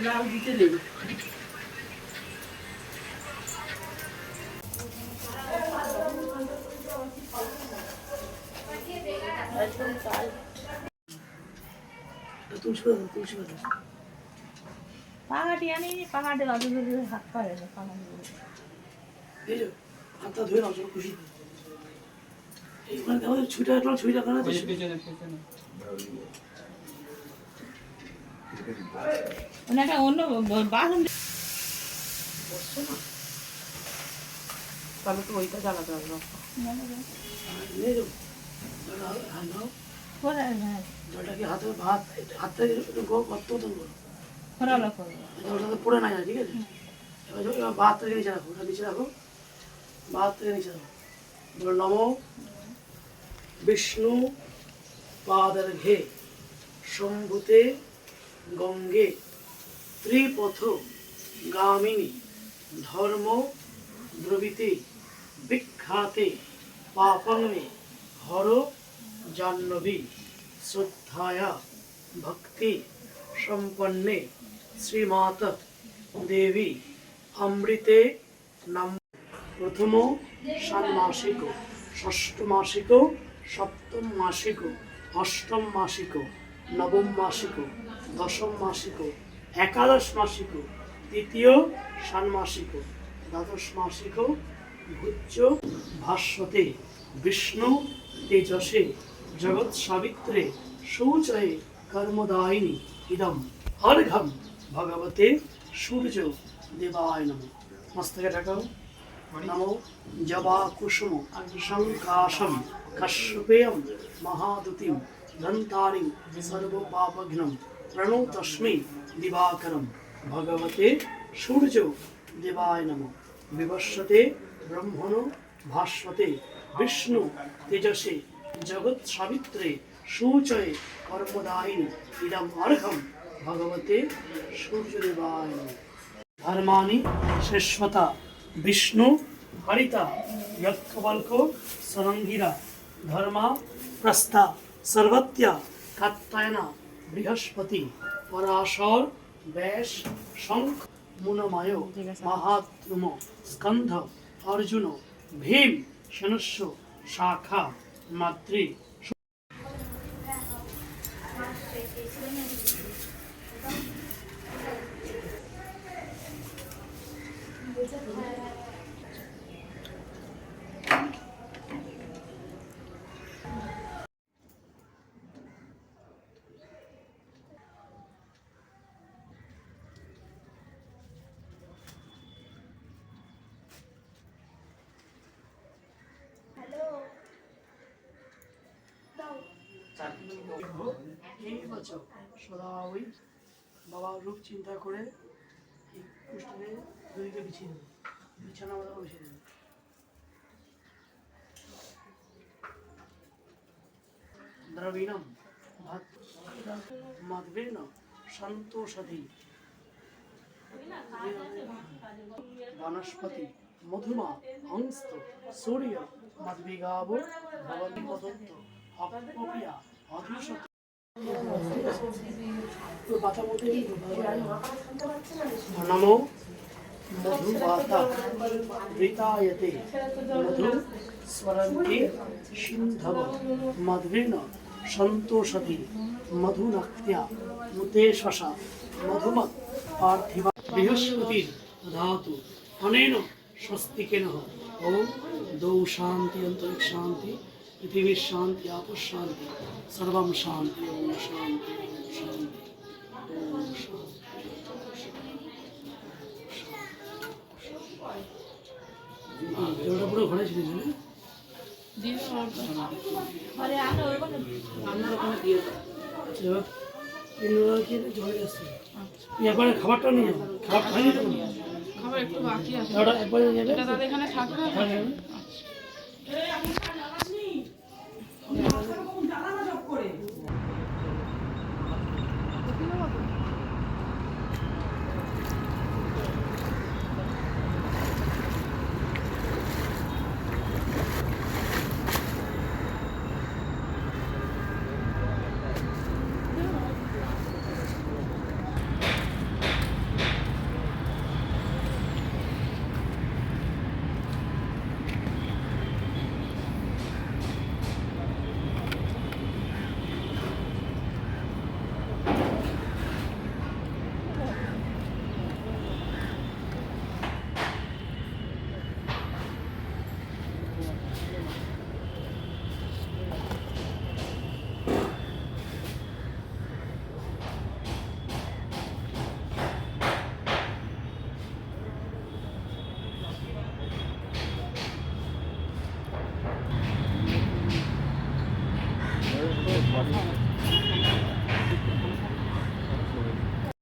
লাউ দিতে নেই। একদম তাই। তুলসী পাতা, তুলসী পাতা। পাহাড়ি আনি, পাহাড়ে অত দূরে হাত পারে না, পাহাড়ি। এই যে হাতটা ধুয়ে নাও, চলো খুশি। এইখানে দেখো ছুঁইটা একটা ছুঁইটা কানা আছে। ওনাটা অন্য বাথরুম বসছো না? তাহলে তো ওইটা জ্বালাতে হবে। নিয়ে যাও। হাত দাও। জলটা কি হাতে ভাত হাতটা একটু গর্ত মতন করো। খরালা করবো। জলটা পড়ে না যায়, ঠিক আছে? এবার ভাত থেকে নিচে রাখো, ওটা নিচে রাখো। ভাত থেকে নিচে রাখো। বলো নমো বিষ্ণু পাদর্ঘে শম্ভুতে গঙ্গে ত্রিপথ গামিনী ধর্ম দ্রবিতে বিখ্যাতে পাপঙ্গে হর জাহ্নবী শ্রদ্ধায়া ভক্তি সম্পন্নে শ্রীমাত দেবী অমৃতে নাম। প্রথম ষান্মাসিক, ষষ্ঠ মাসিক, সপ্তম মাসিক, অষ্টম মাসিক, নবম মাসিক, দশম মাসিক, একাদশ মাসিক, তৃতীয় ষান্মাসিক, দ্বাদশ মাসিক ভুজ্য ভাস্বতে বিষ্ণু তেজসে জগৎ সাবিত্রে শৌচয়ে কর্মদায়িনী ইদম অর্ঘ্যম ভগবতে সূর্য দেবায় নমঃ। মস্তকে ঢাকাও। নমো জবা কুসুম সংকাশম কশ্যপেয়ম মহাদুতিম দন্তারিং সর্বপাপঘ্নম প্রণো তস্मै দিবাকরম ভগবতে সূর্য দেবায় নমঃ। বিবস্বতে ব্রহ্মণো ভাস্বতে বিষ্ণু তেজসে জগৎ সাবিত্রে শৌচয়ে কর্মদায়িনী ইদম অর্ঘ্যম ভগবতে সূর্যদেবায় নমঃ। ধর্মাণি শেষতা বিষ্ণু হরিতা যক্ষবল্ক সরঙ্গিরা ধর্মা প্রস্থা সর্বত্য়া কাত্যায়না বৃহস্পতি পরাশর ব্যাস শঙ্খ মুনমায় মাহাত্ম স্কন্ধ অর্জুন ভীম শনস্য শাখা মাতৃ। সদা ওই বাবার রূপ চিন্তা করে এই কুষ্ঠে দড়িতে বিছিয়ে দেবে, বিছানা মতো বিছিয়ে দেবে। দ্রবীণম ভাত মাধবেন সন্তোষধি বনস্পতি মধুমা হংস্ত সূর্য মদ্বিগাব ভবন্তি পদন্ত অপ্রিয়া অধুষত। নমো মধুবাতা ঋতায়তে মধু স্মরন্তি সিন্ধব মধুরেণ সন্তোষতি মধুনাক্ত্যা মুতে শশা মধুমৎ পার্থিবা বৃহস্পতির ধাতু অনেন স্বস্তিকেন। ওম দৌ শান্তি অন্তরিক্ষ শান্তি পৃথিবীর শান্তি আপস শান্তি সর্বম শান্তি। ওম শান্তি ওম শান্তি ওম শান্তি। জলটা পুরো ঘরে ছিল না? একবারে খাবারটা নিয়ে যাবো, খাবার খাইনি তো, খাবার একটু বাকি আছে, একবারে নিয়ে যাবে। এটা তাহলে এখানে থাকবে।